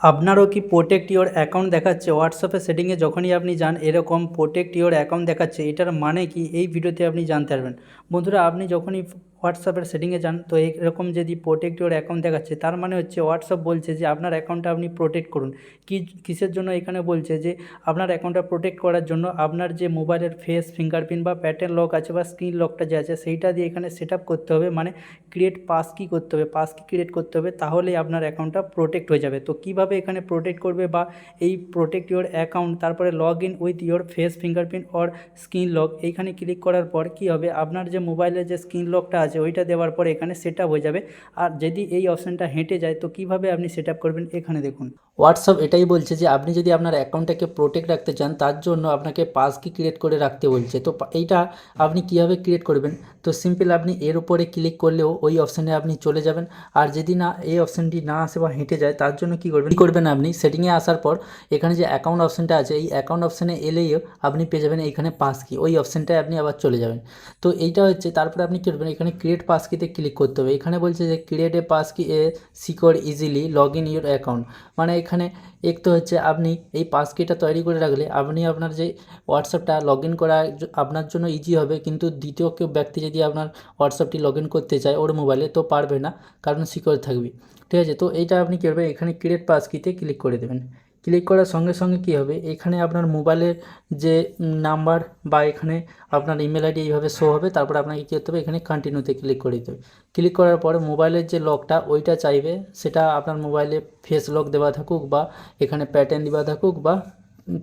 আপনারও কি protect your account দেখাচ্ছে হোয়াটসঅ্যাপের সেটিংয়ে যখনই আপনি যান এরকম প্রোটেক্ট ইওর অ্যাকাউন্ট দেখাচ্ছে, এটার মানে কি এই ভিডিওতে আপনি জানতে পারবেন। বন্ধুরা, আপনি যখনই হোয়াটসঅ্যাপের সেটিংয়ে যান তো এরকম যদি প্রোটেক্ট ইওর অ্যাকাউন্ট দেখাচ্ছে তার মানে হচ্ছে হোয়াটসঅ্যাপ বলছে যে আপনার অ্যাকাউন্টটা আপনি প্রোটেক্ট করুন। কিসের জন্য এখানে বলছে যে আপনার অ্যাকাউন্টটা প্রোটেক্ট করার জন্য আপনার যে মোবাইলের ফেস ফিঙ্গারপ্রিন্ট বা প্যাটার্ন লক আছে বা স্ক্রিন লকটা যে আছে সেইটা দিয়ে এখানে সেট আপ করতে হবে, মানে ক্রিয়েট পাস কি করতে হবে, পাস কি ক্রিয়েট করতে হবে, তাহলেই আপনার অ্যাকাউন্টটা প্রোটেক্ট হয়ে যাবে। তো কীভাবে এখানে প্রোটেক্ট করবে বা এই প্রোটেক্ট ইওর অ্যাকাউন্ট তারপরে log in with your face fingerprint or screen lock এইখানে ক্লিক করার পর কী হবে, আপনার যে মোবাইলের যে স্ক্রিন লকটা আছে ওইটা দেওয়ার পর এখানে সেট আপ হয়ে যাবে। আর যদি এই অপশানটা হেঁটে যায় তো কীভাবে আপনি সেট আপ করবেন এখানে দেখুন। হোয়াটসঅ্যাপ এটাই বলছে যে আপনি যদি আপনার অ্যাকাউন্টটাকে প্রোটেক্ট রাখতে চান তার জন্য আপনাকে পাস কি ক্রিয়েট করে রাখতে বলছে। তো এইটা আপনি কীভাবে ক্রিয়েট করবেন, তো সিম্পল আপনি এর উপরে ক্লিক করলেও ওই অপশানে আপনি চলে যাবেন। আর যদি না এই অপশানটি না আসে বা হেঁটে যায় তার জন্য কী করবেন আপনি সেটিংয়ে আসার পর এখানে যে অ্যাকাউন্ট অপশানটা আছে এই অ্যাকাউন্ট অপশানে এলেও আপনি পেয়ে যাবেন এইখানে পাস কি, ওই অপশানটায় আপনি আবার চলে যাবেন। তো এইটা হচ্ছে, তারপরে আপনি কী করবেন এখানে ক্রিয়েট পাস কিতে ক্লিক করতে হবে। এখানে বলছে যে ক্রিয়েট এ পাস কি এ secure easily log in your account, মানে এখানে এক তো হচ্ছে আপনি এই পাস কিটা তৈরি করে রাখলে আপনি আপনার যে হোয়াটসঅ্যাপটা লগ ইন করা আপনার জন্য ইজি হবে, কিন্তু দ্বিতীয় কেউ ব্যক্তি যদি আপনার হোয়াটসঅ্যাপটি লগ ইন করতে চায় ওর মোবাইলে তো পারবে না, কারণ সিকিউর থাকবে। ঠিক আছে, তো এইটা আপনি কী করবেন এখানে ক্রিয়েট পাস কিতে ক্লিক করে দেবেন। ক্লিক করার সঙ্গে সঙ্গে কী হবে এখানে আপনার মোবাইলের যে নাম্বার বা এখানে আপনার ইমেল আইডি এইভাবে শো হবে। তারপর আপনাকে কী করতে হবে এখানে কন্টিনিউতে ক্লিক করে দিতে হবে। ক্লিক করার পরে মোবাইলের যে লকটা ওইটা চাইবে, সেটা আপনার মোবাইলে ফেস লক দেওয়া থাকুক বা এখানে প্যাটার্ন দেওয়া থাকুক বা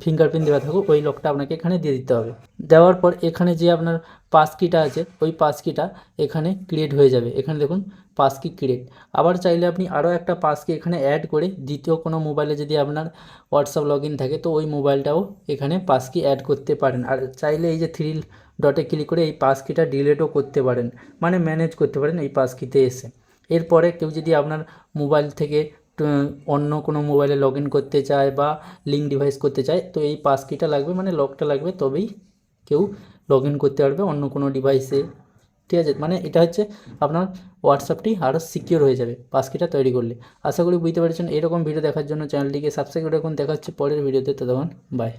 ফিঙ্গারপ্রিন্ট দেওয়া থাকুক, ওই লকটা আপনাকে এখানে দিয়ে দিতে হবে। দেওয়ার পর এখানে যে আপনার পাস কিটা আছে ওই পাস কিটা এখানে ক্রিয়েট হয়ে যাবে। এখানে দেখুন পাস কি ক্রিয়েট। আবার চাইলে আপনি আরও একটা পাস কি এখানে অ্যাড করে দ্বিতীয় কোনো মোবাইলে যদি আপনার হোয়াটসঅ্যাপ লগ ইন থাকে তো ওই মোবাইলটাও এখানে পাস কি অ্যাড করতে পারেন। আর চাইলে এই যে থ্রি ডটে ক্লিক করে এই পাস কিটা ডিলিটও করতে পারেন, মানে ম্যানেজ করতে পারেন এই পাস কিতে এসে। এরপরে কেউ যদি আপনার মোবাইল থেকে অন্য কোনো মোবাইলে লগ ইন করতে চায় বা লিঙ্ক ডিভাইস করতে চায় তো এই পাস কিটা লাগবে, মানে লকটা লাগবে, তবেই কেউ লগ ইন করতে পারবে অন্য কোনো ডিভাইসে। ঠিক আছে, মানে এটা হচ্ছে আপনার হোয়াটসঅ্যাপটি আরও সিকিউর হয়ে যাবে পাস কিটা তৈরি করলে। আশা করি বুঝতে পেরেছেন। এরকম ভিডিও দেখার জন্য চ্যানেলটিকে সাবস্ক্রাইব করে রাখুন। দেখা হচ্ছে পরের ভিডিওতে, ততক্ষণ বাই।